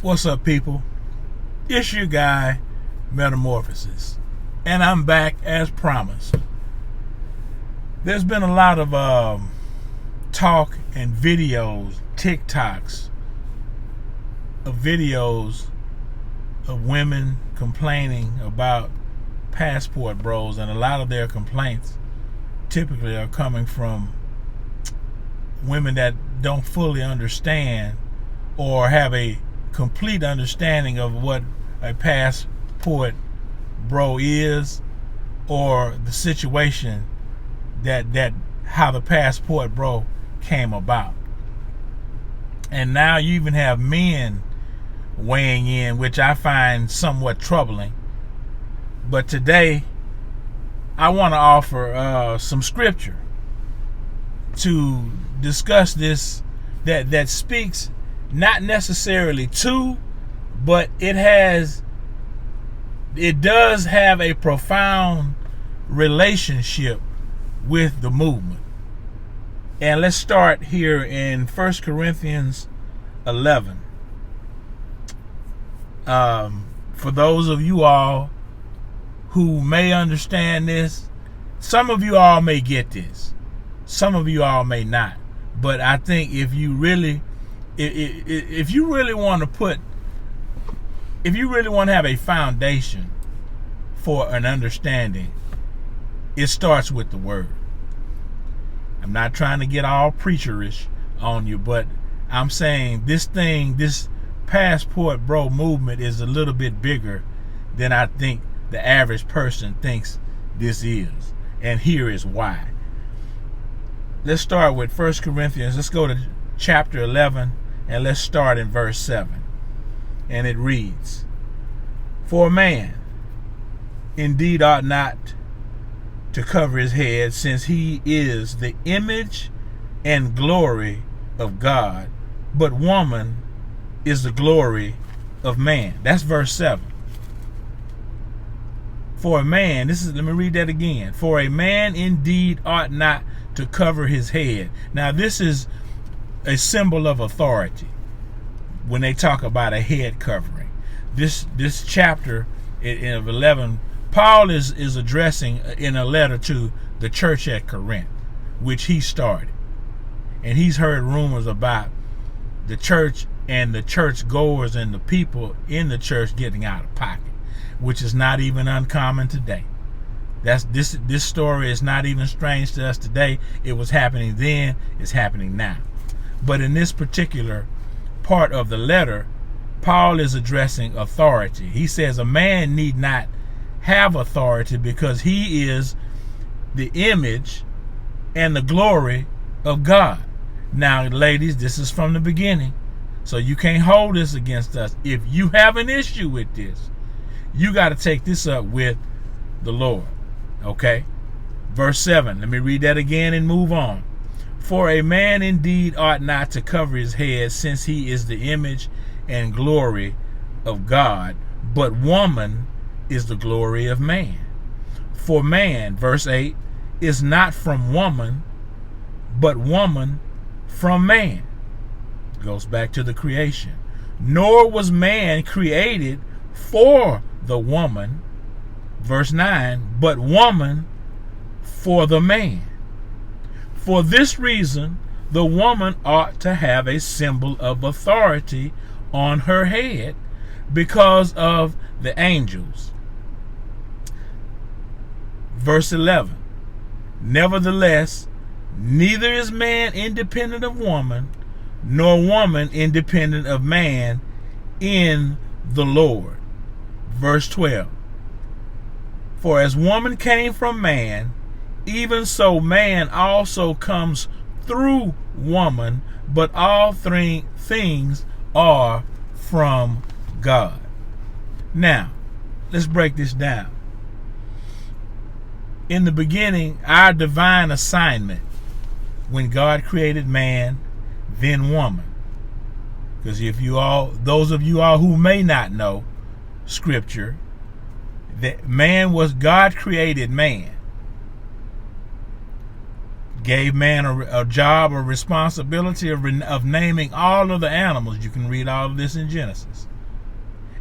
What's up, people? It's your guy, Metamorphosis, and I'm back as promised. There's been a lot of talk and videos, TikToks, of videos of women complaining about passport bros, and a lot of their complaints typically are coming from women that don't fully understand or have a complete understanding of what a passport bro is, or the situation that how the passport bro came about. And now you even have men weighing in, which I find somewhat troubling. But today I want to offer some scripture to discuss this that speaks not necessarily to, but it does have a profound relationship with the movement. And let's start here in 1 Corinthians 11. For those of you all who may understand this, some of you all may get this, some of you all may not. But I think if you really want to have a foundation for an understanding, it starts with the word. I'm not trying to get all preacherish on you, but I'm saying this passport bro movement is a little bit bigger than I think the average person thinks this is. And here is why. Let's start with 1 Corinthians. Let's go to chapter 11, and let's start in verse 7. And it reads, "For a man indeed ought not to cover his head, since he is the image and glory of God, but woman is the glory of man." That's verse 7. For a man, let me read that again. For a man indeed ought not to cover his head. Now this is a symbol of authority when they talk about a head covering. This chapter of 11, Paul is addressing in a letter to the church at Corinth, which he started. And he's heard rumors about the church and the church goers and the people in the church getting out of pocket, which is not even uncommon today. This story is not even strange to us today. It was happening then, it's happening now. But in this particular part of the letter, Paul is addressing authority. He says a man need not have authority because he is the image and the glory of God. Now, ladies, this is from the beginning, so you can't hold this against us. If you have an issue with this, you got to take this up with the Lord. Okay? Verse 7. Let me read that again and move on. For a man indeed ought not to cover his head, since he is the image and glory of God, but woman is the glory of man. For man, verse 8, is not from woman, but woman from man. Goes back to the creation. Nor was man created for the woman, verse 9, but woman for the man. For this reason, the woman ought to have a symbol of authority on her head because of the angels. Verse 11, nevertheless, neither is man independent of woman, nor woman independent of man in the Lord. Verse 12, for as woman came from man, even so man also comes through woman, but all things are from God. Now, let's break this down. In the beginning, our divine assignment, when God created man, then woman. Because those of you all who may not know scripture, that God created man. gave man a job or responsibility of naming all of the animals. You can read all of this in Genesis.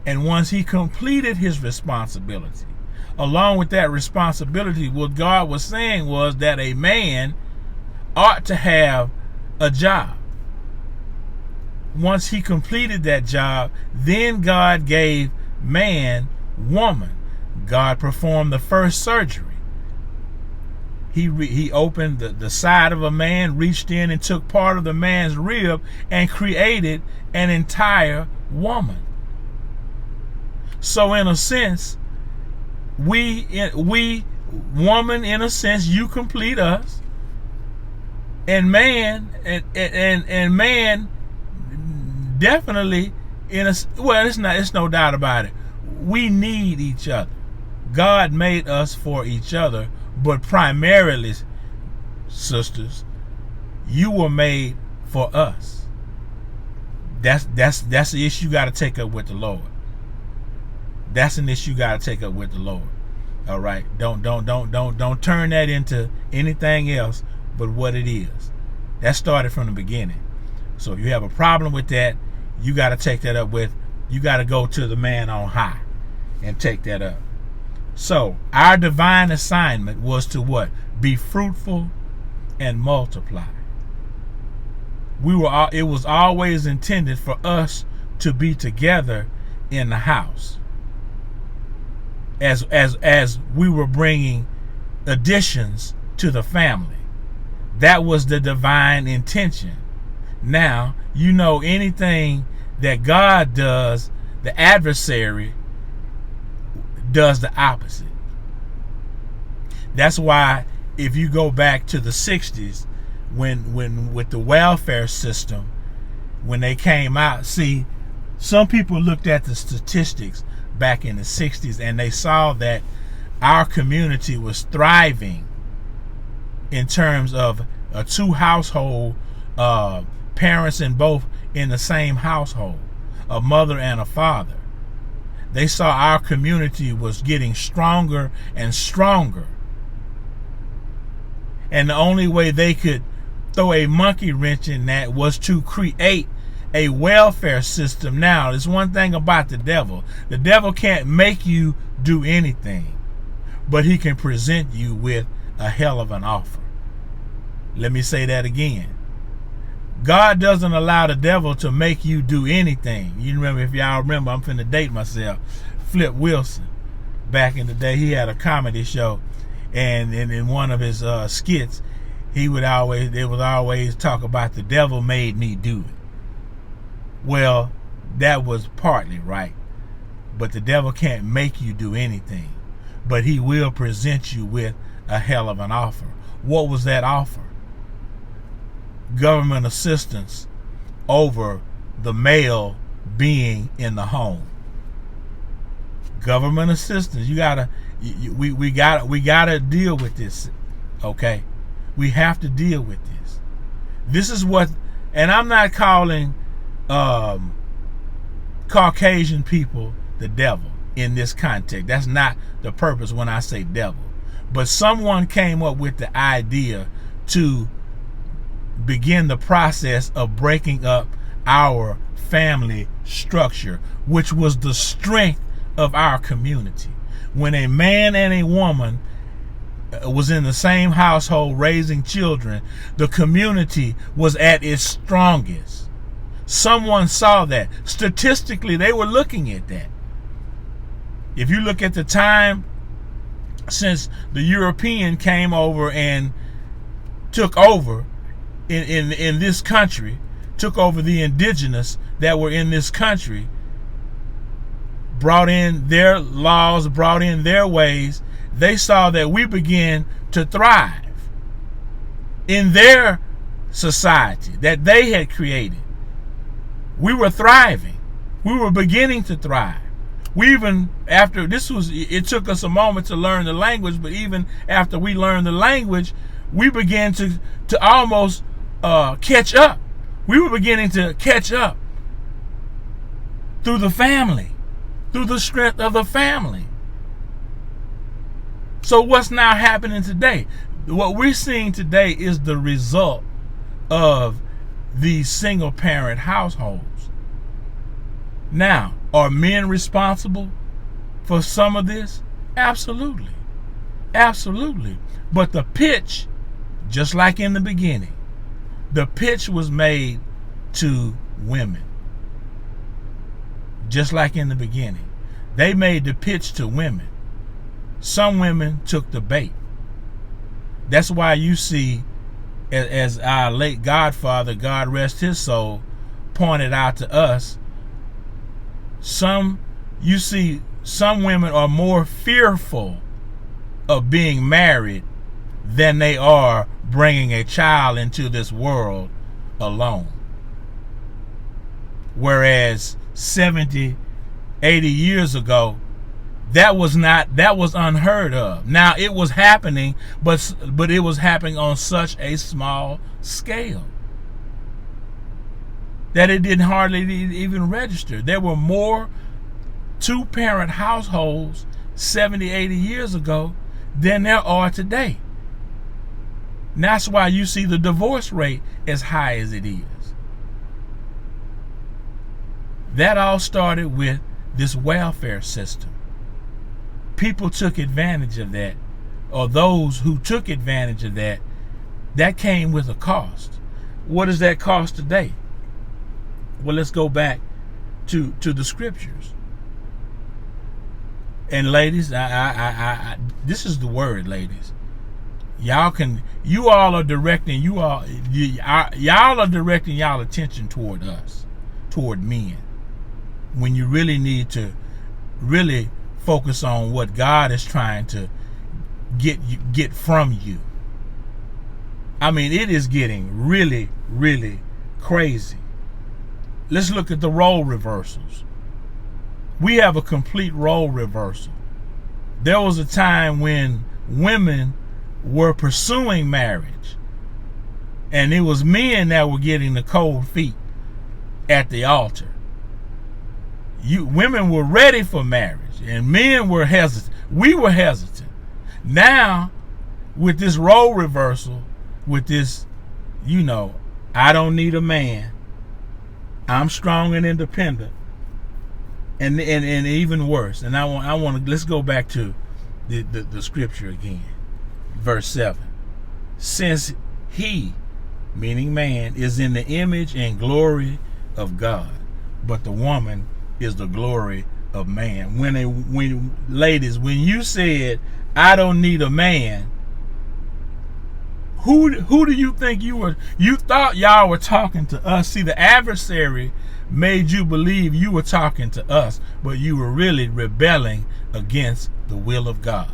And once he completed his responsibility, along with that responsibility, what God was saying was that a man ought to have a job. Once he completed that job, then God gave man woman. God performed the first surgery. He opened the side of a man, reached in and took part of the man's rib and created an entire woman. So in a sense, we woman, in a sense, you complete us, and man and man definitely it's no doubt about it. We need each other. God made us for each other, but primarily, sisters, you were made for us. That's the issue you got to take up with the Lord. That's an issue you got to take up with the Lord. All right, don't turn that into anything else but what it is. That started from the beginning. So if you have a problem with that, you got to take that up with. You got to go to the man on high and take that up. So our divine assignment was to what? Be fruitful and multiply. It was always intended for us to be together in the house. As we were bringing additions to the family. That was the divine intention. Now, anything that God does, the adversary does the opposite. That's why if you go back to the 60s, when with the welfare system, when they came out, see, some people looked at the statistics back in the 60s and they saw that our community was thriving in terms of a two household, parents in both in the same household, a mother and a father. They saw our community was getting stronger and stronger. And the only way they could throw a monkey wrench in that was to create a welfare system. Now, there's one thing about the devil. The devil can't make you do anything, but he can present you with a hell of an offer. Let me say that again. God doesn't allow the devil to make you do anything. You remember, if y'all remember, I'm finna date myself, Phillip Wilson. Back in the day, he had a comedy show, and in one of his skits, they would always talk about the devil made me do it. Well, that was partly right, but the devil can't make you do anything, but he will present you with a hell of an offer. What was that offer? Government assistance over the male being in the home. Government assistance. We gotta deal with this. Okay, we have to deal with this. This is what, and I'm not calling Caucasian people the devil in this context. That's not the purpose when I say devil. But someone came up with the idea to begin the process of breaking up our family structure, which was the strength of our community. When a man and a woman was in the same household raising children, the community was at its strongest. Someone saw that. Statistically, they were looking at that. If you look at the time since the European came over and took over in this country, took over the indigenous that were in this country, brought in their laws, brought in their ways, they saw that we began to thrive in their society that they had created. We were thriving. We were beginning to thrive. It took us a moment to learn the language, but even after we learned the language, we began to almost catch up. We were beginning to catch up through the family, through the strength of the family. So what's now happening today? What we're seeing today is the result of these single parent households. Now, are men responsible for some of this? Absolutely. Absolutely. But the pitch, just like in the beginning, the pitch was made to women. Just like in the beginning. They made the pitch to women. Some women took the bait. That's why you see, as our late godfather, God rest his soul, pointed out to us, you see some women are more fearful of being married than they are bringing a child into this world alone. Whereas 70, 80 years ago, that was unheard of. Now it was happening, but it was happening on such a small scale that it didn't hardly even register. There were more two-parent households 70, 80 years ago than there are today. And that's why you see the divorce rate as high as it is. That all started with this welfare system. People took advantage of that, or those who took advantage of that, that came with a cost. What does that cost today? Well, let's go back to the scriptures. And ladies, I this is the word, ladies. Y'all are directing y'all attention toward us, toward men, when you really need to really focus on what God is trying to get from you. I mean, it is getting really, really crazy. Let's look at the role reversals. We have a complete role reversal. There was a time when women were pursuing marriage, and it was men that were getting the cold feet at the altar. Women were ready for marriage, and men were hesitant. We were hesitant. Now, with this role reversal, with this, I don't need a man. I'm strong and independent. And even worse. And I want to, let's go back to the scripture again. Verse 7. Since he, meaning man, is in the image and glory of God, but the woman is the glory of man. Ladies, when you said, I don't need a man, who do you think you were? You thought y'all were talking to us. See, the adversary made you believe you were talking to us, but you were really rebelling against the will of God.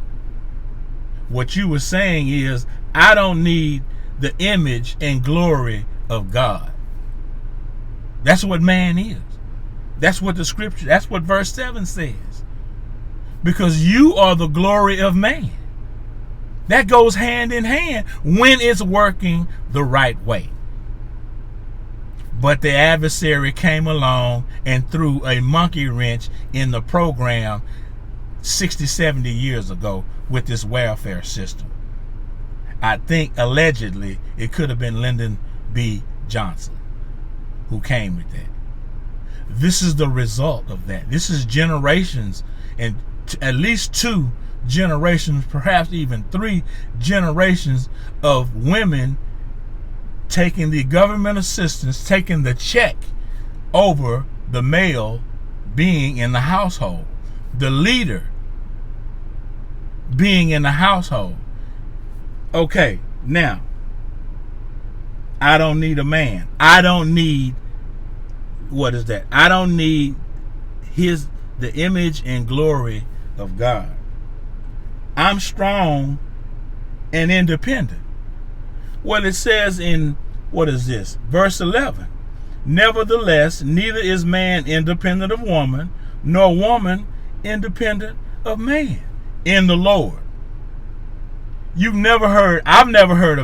What you were saying is, I don't need the image and glory of God. That's what man is. That's what the scripture, that's what verse 7 says. Because you are the glory of man. That goes hand in hand when it's working the right way. But the adversary came along and threw a monkey wrench in the program 60, 70 years ago with this welfare system. I think allegedly it could have been Lyndon B. Johnson who came with that. This is the result of that. This is generations, and at least 2 generations, perhaps even 3 generations of women taking the government assistance, taking the check over the male being in the household, the leader being in the household. Okay, now, I don't need a man. I don't need, what is that? I don't need the image and glory of God. I'm strong and independent. Well, it says in, what is this? Verse 11. Nevertheless, neither is man independent of woman, nor woman independent of man in the Lord. I've never heard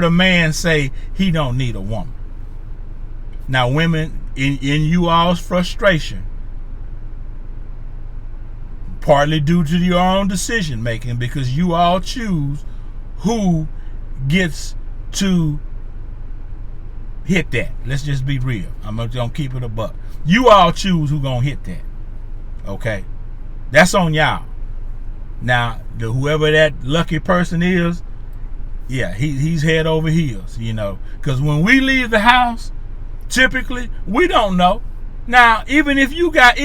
a man say he don't need a woman. Now, women, in you all's frustration, partly due to your own decision making, because you all choose who gets to hit that. Let's just be real. I'm gonna keep it a buck. You all choose who gonna hit that. Okay, that's on y'all. Now, whoever that lucky person is, yeah, he's head over heels, because when we leave the house, typically we don't know. Now, even if you got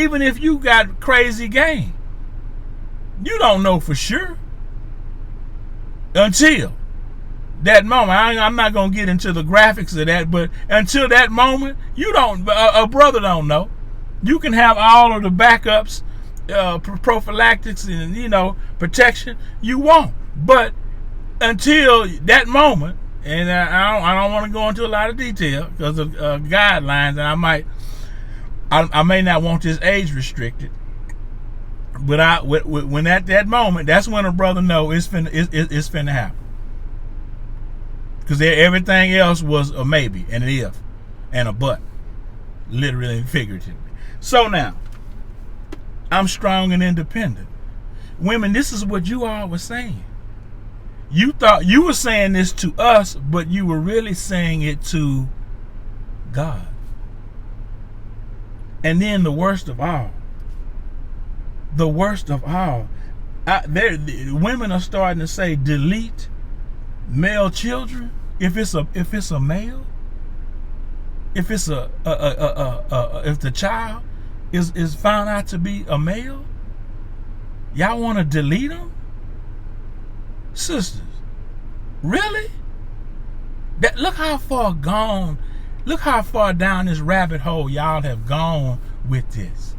crazy game, you don't know for sure until that moment. I'm not gonna get into the graphics of that, but until that moment, you don't. A brother don't know. You can have all of the backups, prophylactics, and protection you want, but until that moment, and I don't want to go into a lot of detail because of guidelines, and I may not want this age restricted, but when at that moment, that's when a brother know it's finna happen, because everything else was a maybe and an if and a but, literally and figuratively. So now, I'm strong and independent. Women, this is what you all were saying. You thought you were saying this to us, but you were really saying it to God. And then the worst of all, women are starting to say delete male children if it's a male, if the child is found out to be a male, y'all want to delete them? Sisters, really? Look how far down this rabbit hole y'all have gone with this.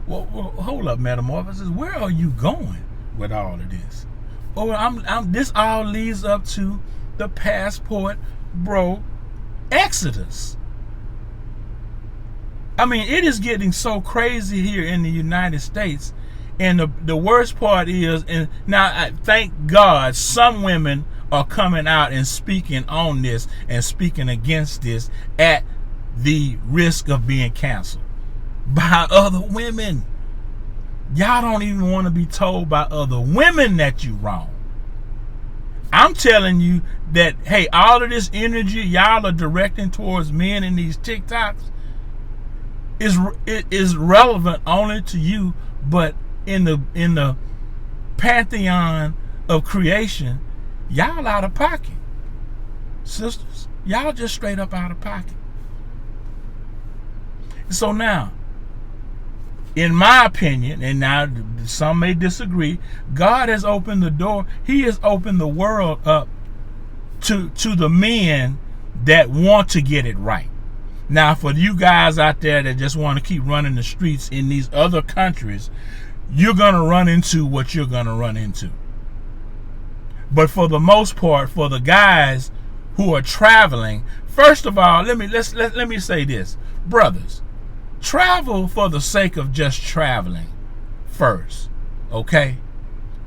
Well, hold up, Metamorphosis. Where are you going with all of this? This all leads up to the passport, bro, exodus. I mean, it is getting so crazy here in the United States. And the worst part is, and now I thank God some women are coming out and speaking on this and speaking against this at the risk of being canceled by other women. Y'all don't even want to be told by other women that you wrong. I'm telling you that, hey, all of this energy y'all are directing towards men in these TikToks is relevant only to you, but in the pantheon of creation, y'all out of pocket. Sisters, y'all just straight up out of pocket. So now, in my opinion, and now some may disagree, God has opened the door. He has opened the world up to the men that want to get it right. Now, for you guys out there that just want to keep running the streets in these other countries, you're going to run into what you're going to run into. But for the most part, for the guys who are traveling, first of all, let me say this. Brothers, travel for the sake of just traveling first, okay?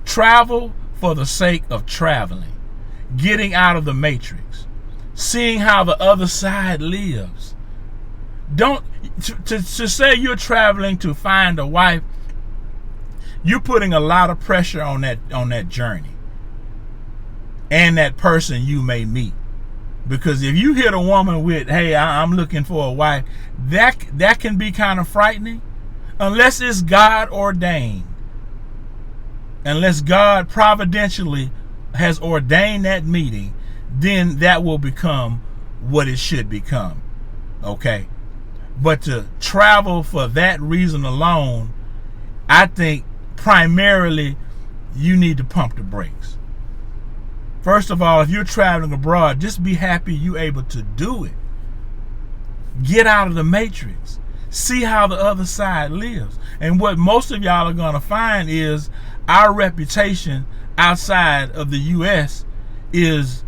Travel for the sake of traveling, getting out of the matrix, seeing how the other side lives. Don't to say you're traveling to find a wife, you're putting a lot of pressure on that journey and that person you may meet. Because if you hit a woman with, hey, I'm looking for a wife, that can be kind of frightening, unless it's God ordained. Unless God providentially has ordained that meeting, then that will become what it should become. Okay? But to travel for that reason alone, I think primarily you need to pump the brakes. First of all, if you're traveling abroad, just be happy you're able to do it. Get out of the matrix. See how the other side lives. And what most of y'all are going to find is our reputation outside of the U.S. is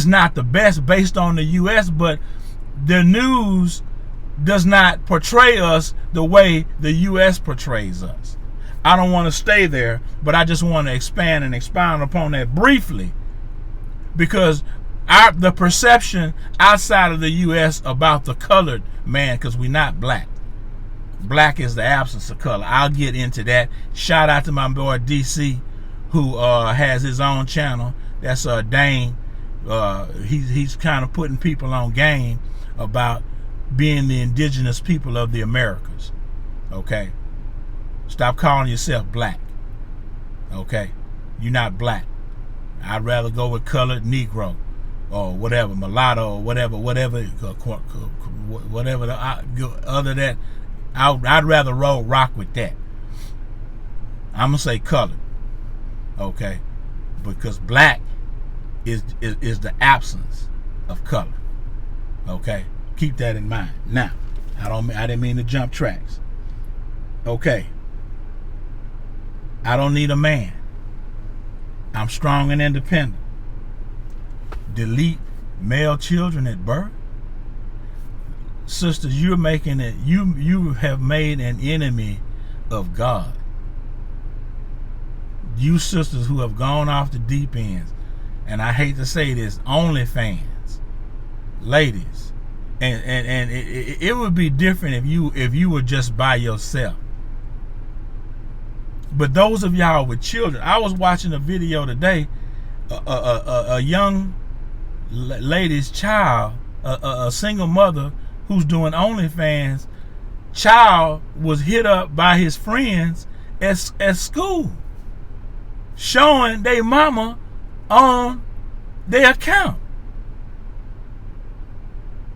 not the best based on the U.S., but the news does not portray us the way the U.S. portrays us. I don't want to stay there, but I just want to expand and expound upon that briefly, because the perception outside of the U.S. about the colored man, because we're not black, Black is the absence of color. I'll get into that. Shout out to my boy DC, who has his own channel. That's Dane. He's kind of putting people on game about being the indigenous people of the Americas. Okay? Stop calling yourself black. Okay? You're not black. I'd rather go with colored Negro or whatever, mulatto or whatever other that. I'd rather rock with that. I'm gonna say colored. Okay? Because black is the absence of color. Okay? Keep that in mind. Now, I didn't mean to jump tracks. Okay. I don't need a man. I'm strong and independent. Delete male children at birth. Sisters, you're making it. You have made an enemy of God. You sisters who have gone off the deep ends, and I hate to say this, OnlyFans, ladies, and it would be different if you were just by yourself. But those of y'all with children, I was watching a video today. A young lady's child, a single mother who's doing OnlyFans, child was hit up by his friends at school, showing their mama on their account.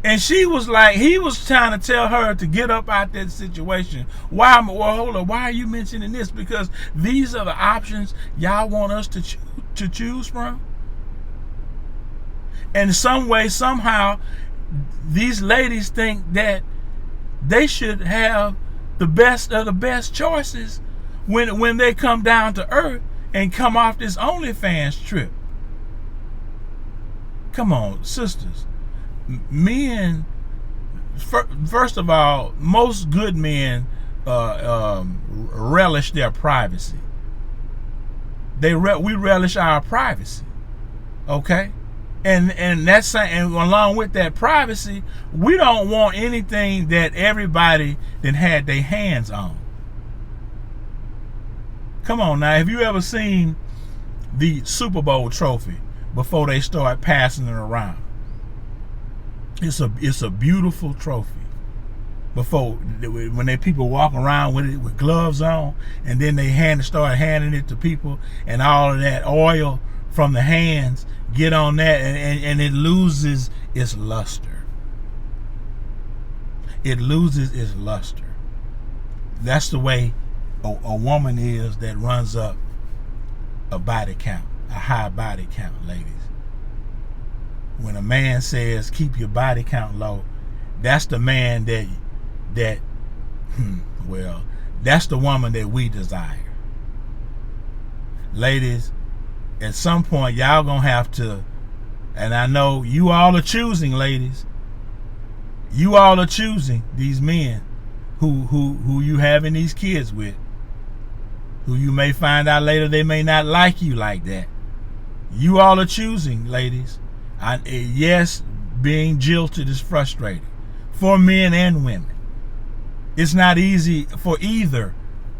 And she was like, he was trying to tell her to get up out that situation. Why? Well, hold on. Why are you mentioning this? Because these are the options y'all want us to choose from. And some way, somehow, these ladies think that they should have the best of the best choices when they come down to earth and come off this OnlyFans trip. Come on, sisters. Men, first of all, most good men relish their privacy. We relish our privacy, okay? And that's, and along with that privacy, we don't want anything that everybody then had their hands on. Come on now, have you ever seen the Super Bowl trophy before they start passing it around? It's a beautiful trophy. Before, when people walk around with it with gloves on, and then they start handing it to people, and all of that oil from the hands get on that, and it loses its luster. It loses its luster. That's the way a woman is that runs up a body count, a high body count, ladies. When a man says keep your body count low, that's the man that's the woman that we desire. Ladies, at some point y'all gonna have to, and I know you all are choosing, ladies. You all are choosing these men who you having these kids with, who you may find out later they may not like you like that. You all are choosing, ladies. Yes, being jilted is frustrating for men and women. It's not easy for either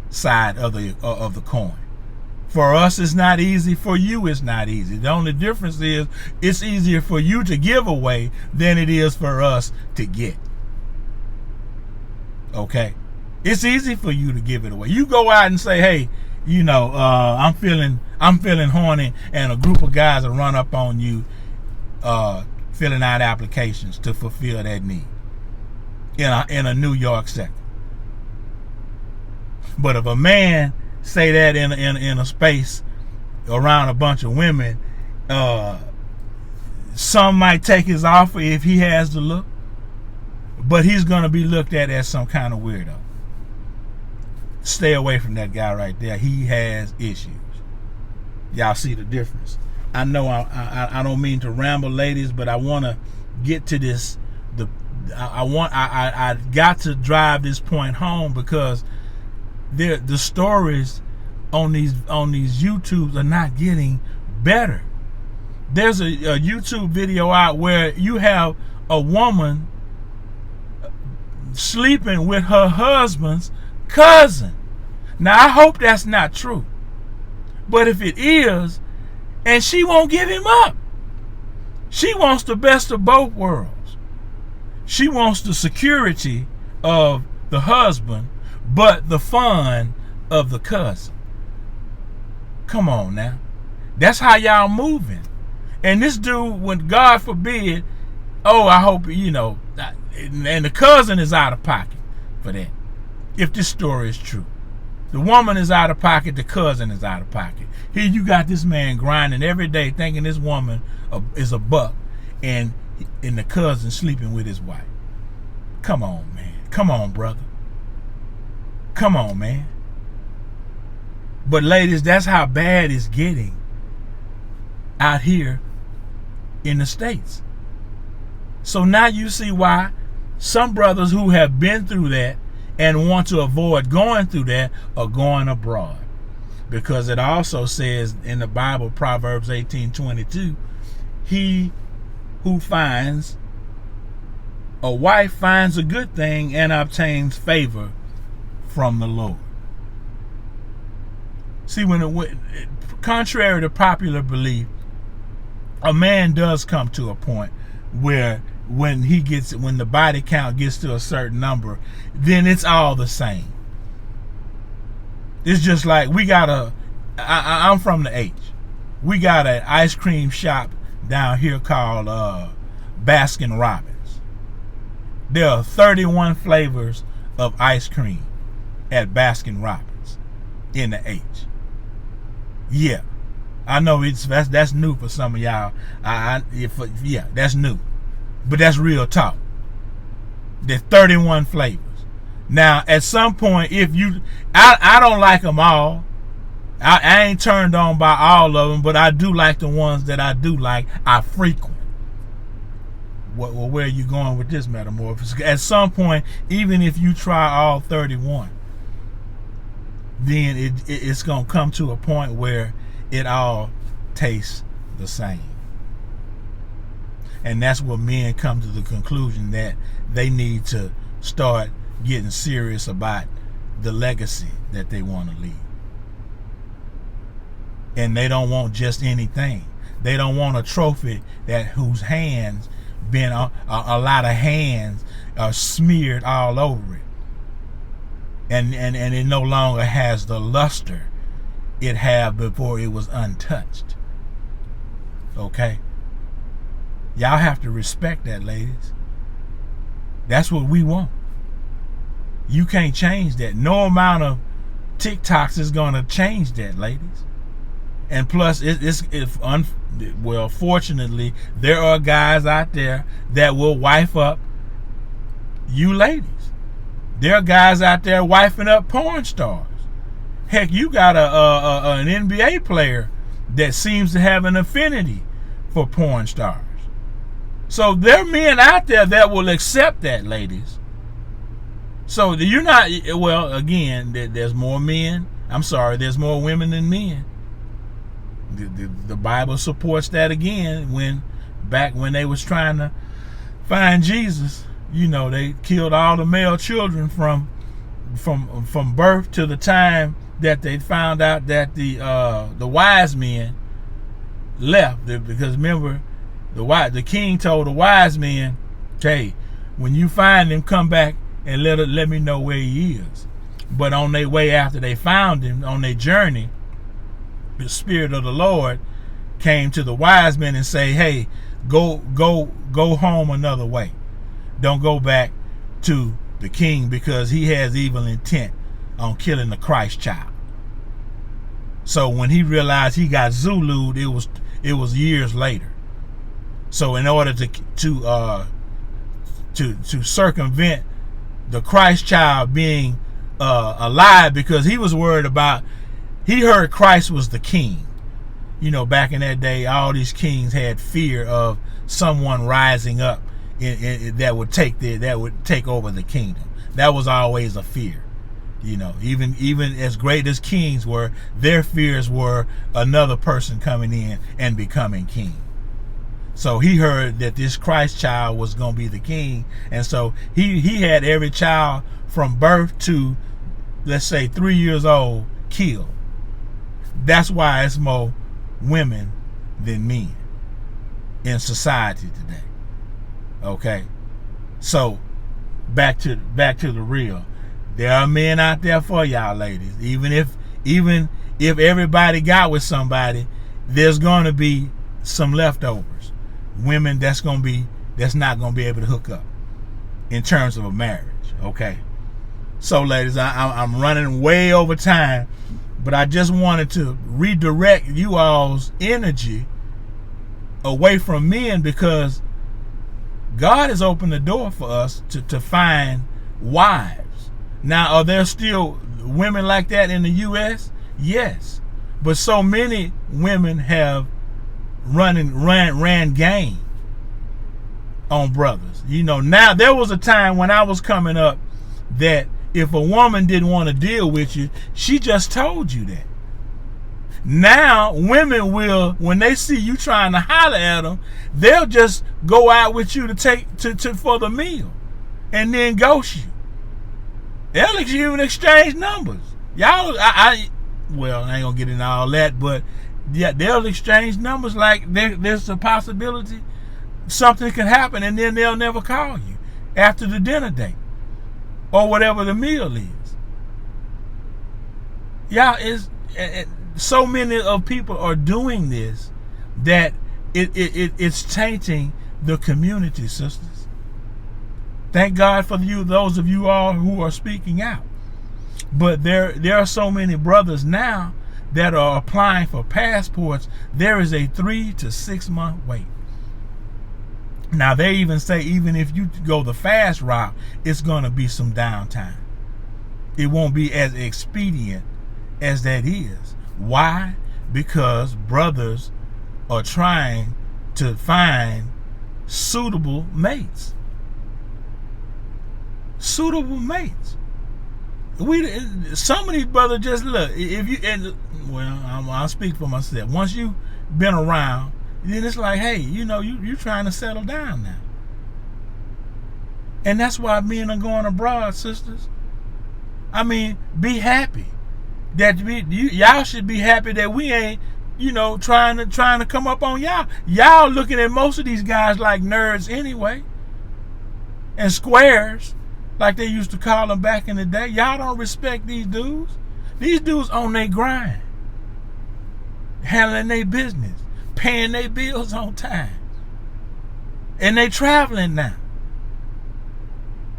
side of the coin. For us, it's not easy. For you, it's not easy. The only difference is it's easier for you to give away than it is for us to get. Okay? It's easy for you to give it away. You go out and say, hey, I'm feeling horny, and a group of guys will run up on you filling out applications to fulfill that need in a New York sector. But if a man say that in a space around a bunch of women, some might take his offer if he has the look, but he's gonna be looked at as some kind of weirdo. Stay away from that guy right there. He has issues. Y'all see the difference? I know I don't mean to ramble, ladies, but I want to get to this. I got to drive this point home because the stories on these YouTubes are not getting better. There's a YouTube video out where you have a woman sleeping with her husband's cousin. Now, I hope that's not true. But if it is, and she won't give him up. She wants the best of both worlds. She wants the security of the husband, but the fun of the cousin. Come on now. That's how y'all moving. And this dude, when God forbid, I hope, and the cousin is out of pocket for that. If this story is true. The woman is out of pocket, the cousin is out of pocket. Here you got this man grinding every day thinking this woman is a buck, and the cousin sleeping with his wife. Come on, man. Come on, brother. Come on, man. But ladies, that's how bad it's getting out here in the States. So now you see why some brothers who have been through that and want to avoid going through that are going abroad. Because it also says in the Bible, Proverbs 18:22, he who finds a wife finds a good thing and obtains favor from the Lord. See, contrary to popular belief, a man does come to a point where when the body count gets to a certain number, then it's all the same. It's just like I'm from the H. We got an ice cream shop down here called Baskin Robbins. There are 31 flavors of ice cream at Baskin Robbins in the H. Yeah, I know that's new for some of y'all. That's new, but that's real talk. There's 31 flavors. Now, at some point, I don't like them all. I ain't turned on by all of them, but I do like the ones that I do like. I frequent. Well, where are you going with this, Metamorphosis? At some point, even if you try all 31, then it's going to come to a point where it all tastes the same. And that's where men come to the conclusion that they need to start getting serious about the legacy that they want to leave. And they don't want just anything. They don't want a trophy whose hands been a lot of hands are smeared all over it. And it no longer has the luster it had before it was untouched. Okay? Y'all have to respect that, ladies. That's what we want. You can't change that. No amount of TikToks is going to change that, ladies. And plus, fortunately, there are guys out there that will wife up you ladies. There are guys out there wifing up porn stars. Heck, you got an NBA player that seems to have an affinity for porn stars. So there are men out there that will accept that, ladies. So you're not, again, there's more men. I'm sorry, there's more women than men. The Bible supports that again. Back when they was trying to find Jesus, they killed all the male children from birth to the time that they found out that the wise men left. Because remember, the king told the wise men, "Hey, when you find him, come back and let me know where he is." But on their way after they found him, on their journey, the Spirit of the Lord came to the wise men and say, "Hey, go home another way. Don't go back to the king because he has evil intent on killing the Christ child." So when he realized he got Zulu'd, it was years later. So in order to circumvent the Christ child being alive, because he was worried about, he heard Christ was the king. Back in that day, all these kings had fear of someone rising up that would take over the kingdom. That was always a fear. Even as great as kings were, their fears were another person coming in and becoming king. So he heard that this Christ child was going to be the king. And so he had every child from birth to, let's say, 3 years old killed. That's why it's more women than men in society today. Okay? So back to the real. There are men out there for y'all ladies. Even if everybody got with somebody, there's going to be some leftovers. Women that's not going to be able to hook up in terms of a marriage. Okay? So ladies, I'm running way over time, but I just wanted to redirect you all's energy away from men, because God has opened the door for us to find wives. Now, are there still women like that in the U.S.? Yes. But so many women have ran game on brothers. You know, now there was a time when I was coming up that if a woman didn't want to deal with you, she just told you that. Now, women will, when they see you trying to holler at them, they'll just go out with you for the meal and then ghost you. They'll even exchange numbers. Y'all, I ain't gonna get into all that, but yeah, they'll exchange numbers like there's a possibility something can happen, and then they'll never call you after the dinner date or whatever the meal is. Y'all, so many of people are doing this that it's tainting the community, sisters. Thank God for you, those of you all who are speaking out. But there are so many brothers now that are applying for passports. There is a 3 to 6 month wait. Now they even say, even if you go the fast route, it's going to be some downtime. It won't be as expedient as that is. Why? Because brothers are trying to find suitable mates. Suitable mates. Some of these brothers just look. I'll speak for myself. Once you've been around, then it's like, hey, you're trying to settle down now. And that's why men are going abroad, sisters. I mean, be happy. Y'all should be happy that we ain't, trying to come up on y'all. Y'all looking at most of these guys like nerds anyway, and squares, like they used to call them back in the day. Y'all don't respect these dudes. These dudes on their grind, handling their business, paying their bills on time, and they traveling now.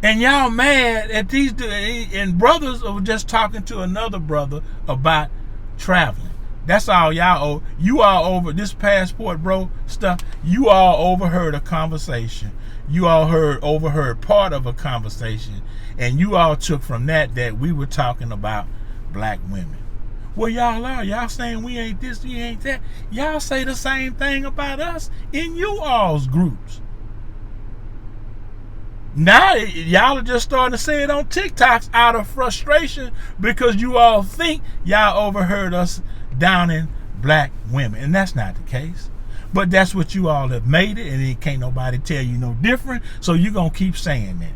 And y'all mad at these dudes, and brothers are just talking to another brother about traveling. That's all y'all. You all over this passport, bro, stuff. You all overheard a conversation. You all overheard part of a conversation, and you all took from that we were talking about black women. Well, y'all are. Y'all saying we ain't this, we ain't that. Y'all say the same thing about us in you all's groups. Now y'all are just starting to say it on TikToks out of frustration because you all think y'all overheard us downing black women, and that's not the case. But that's what you all have made it, and it can't nobody tell you no different. So you're gonna keep saying that.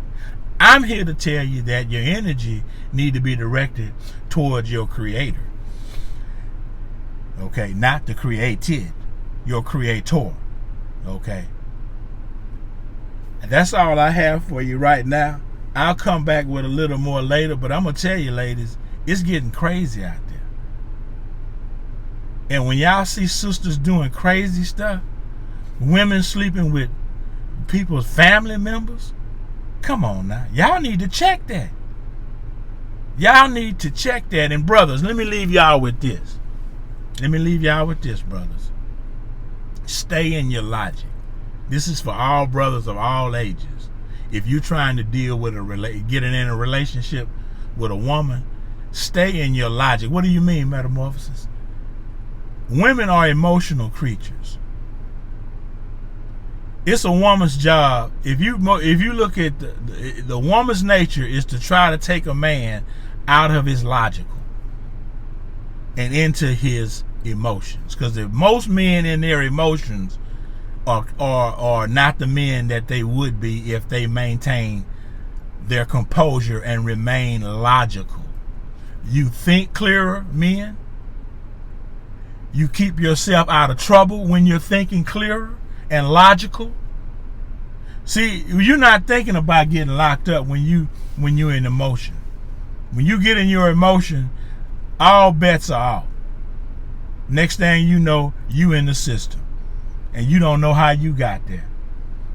I'm here to tell you that your energy need to be directed towards your creator. Okay, not the created, your creator. Okay. And that's all I have for you right now. I'll come back with a little more later, but I'm gonna tell you, ladies, it's getting crazy out there. And when y'all see sisters doing crazy stuff, women sleeping with people's family members, come on now. Y'all need to check that. Y'all need to check that. And brothers, let me leave y'all with this. Brothers. Stay in your logic. This is for all brothers of all ages. If you're trying to deal with getting in a relationship with a woman, stay in your logic. What do you mean, Metamorphosis? Women are emotional creatures. It's a woman's job. If you look at the woman's nature is to try to take a man out of his logical and into his emotions. Because if most men in their emotions are not the men that they would be if they maintain their composure and remain logical. You think clearer, men. You keep yourself out of trouble when you're thinking clearer and logical. See, you're not thinking about getting locked up when you're in emotion. When you get in your emotion, all bets are off. Next thing you know, you in the system. And you don't know how you got there.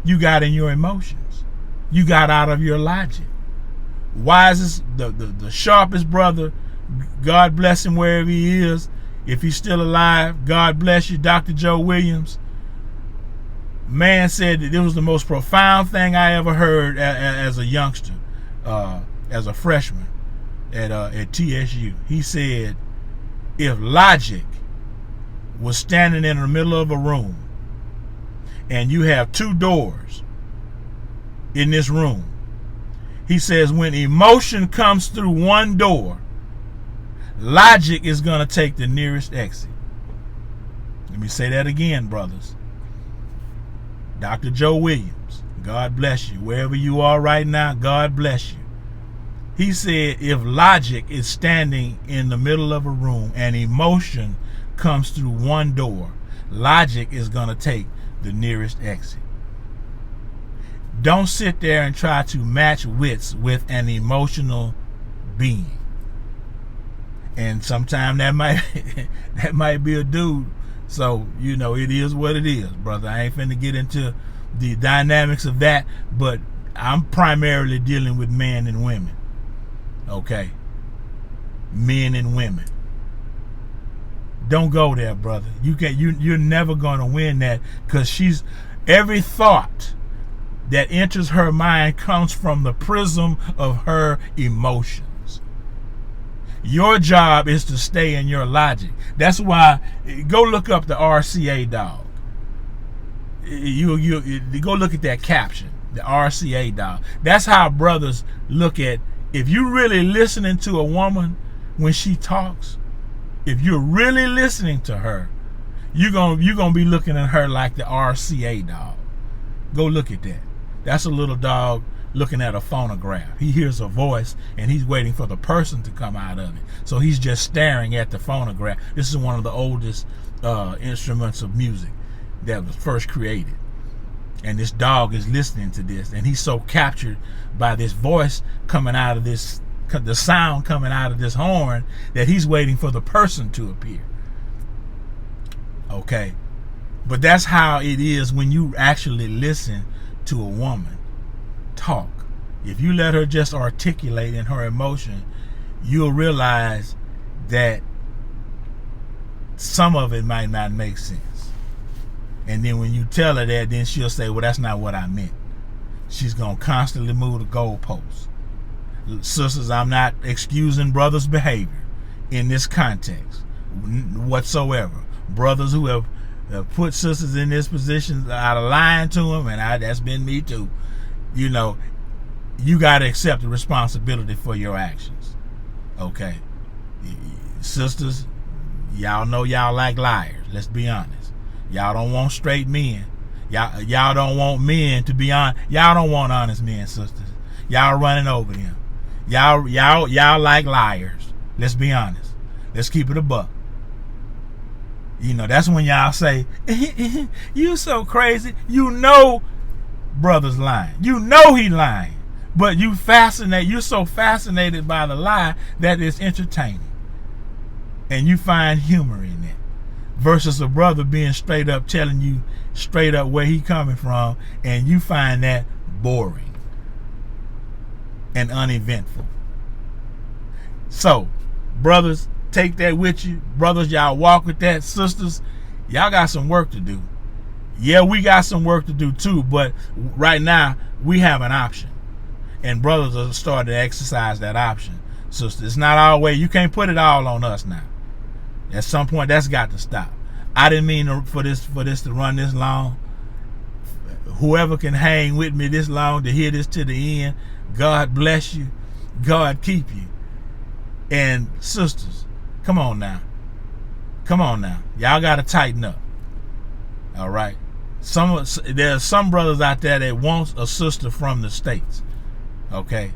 You got in your emotions. You got out of your logic. Wisest, the sharpest brother, God bless him wherever he is. If he's still alive, God bless you, Dr. Joe Williams. Man said that it was the most profound thing I ever heard as a youngster, as a freshman at TSU. He said, if logic was standing in the middle of a room and you have two doors in this room, he says when emotion comes through one door, logic is going to take the nearest exit. Let me say that again, brothers. Dr. Joe Williams, God bless you. Wherever you are right now, God bless you. He said if logic is standing in the middle of a room and emotion comes through one door, logic is going to take the nearest exit. Don't sit there and try to match wits with an emotional being. And sometimes that might be a dude. So, it is what it is, brother. I ain't finna get into the dynamics of that, but I'm primarily dealing with men and women. Okay? Men and women. Don't go there, brother. You're never gonna win that, because every thought that enters her mind comes from the prism of her emotions. Your job is to stay in your logic. That's why, go look up the RCA dog. You go look at that caption, the RCA dog. That's how brothers look at, if you're really listening to a woman when she talks, if you're really listening to her, you're gonna be looking at her like the RCA dog. Go look at that. That's a little dog looking at a phonograph. He hears a voice and he's waiting for the person to come out of it. So he's just staring at the phonograph. This is one of the oldest instruments of music that was first created. And this dog is listening to this, and he's so captured by this voice coming out of this, the sound coming out of this horn, that he's waiting for the person to appear. Okay? But that's how it is when you actually listen to a woman talk. If you let her just articulate in her emotion, you'll realize that some of it might not make sense. And then when you tell her that, then she'll say, well, that's not what I meant. She's going to constantly move the goalposts. Sisters, I'm not excusing brothers' behavior in this context whatsoever. Brothers who have put sisters in this position out of lying to them, and that's been me too. You got to accept the responsibility for your actions. Okay? Sisters, y'all know y'all like liars. Let's be honest. Y'all don't want straight men. Y'all don't want men to be honest. Y'all don't want honest men, sisters. Y'all running over them. Y'all like liars. Let's be honest. Let's keep it a buck. That's when y'all say, you so crazy. Brother's lying. He lying. But you're so fascinated by the lie that it's entertaining. And you find humor in it. Versus a brother being straight up telling you straight up where he coming from, and you find that boring and uneventful. So, brothers, take that with you. Brothers, y'all walk with that. Sisters, y'all got some work to do. Yeah, we got some work to do too, but right now we have an option. And brothers are starting to exercise that option. Sisters, it's not our way. You can't put it all on us now. At some point, that's got to stop. I didn't mean for this to run this long. Whoever can hang with me this long to hear this to the end, God bless you. God keep you. And sisters, come on now. Y'all got to tighten up. All right? There are some brothers out there that wants a sister from the States. Okay.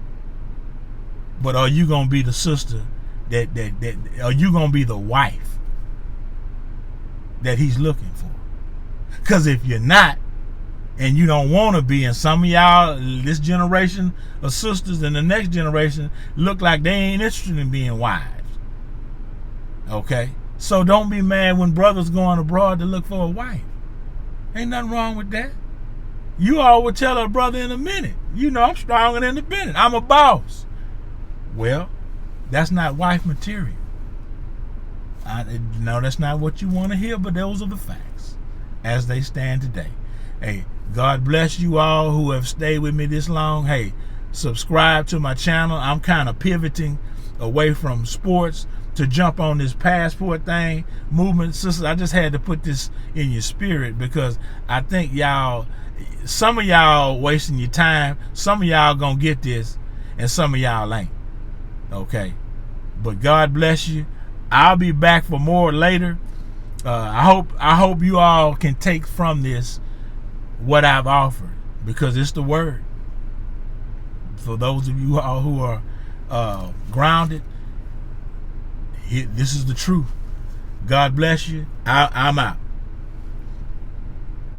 But are you gonna be the sister that are you gonna be the wife that he's looking for? Because if you're not, and you don't want to be, and some of y'all, this generation of sisters and the next generation, look like they ain't interested in being wives. Okay? So don't be mad when brothers going abroad to look for a wife. Ain't nothing wrong with that. You all would tell a brother in a minute, you know, I'm strong and independent. I'm a boss. Well, that's not wife material. No, that's not what you want to hear, but those are the facts as they stand today. Hey, God bless you all who have stayed with me this long. Hey, subscribe to my channel. I'm kind of pivoting away from sports to jump on this passport thing movement. Sisters, I just had to put this in your spirit because I think some of y'all wasting your time. Some of y'all gonna get this and some of y'all ain't. Okay, but God bless you. I'll be back for more later. I hope you all can take from this what I've offered, because it's the word. For those of you all who are grounded, this is the truth. God bless you. I'm out.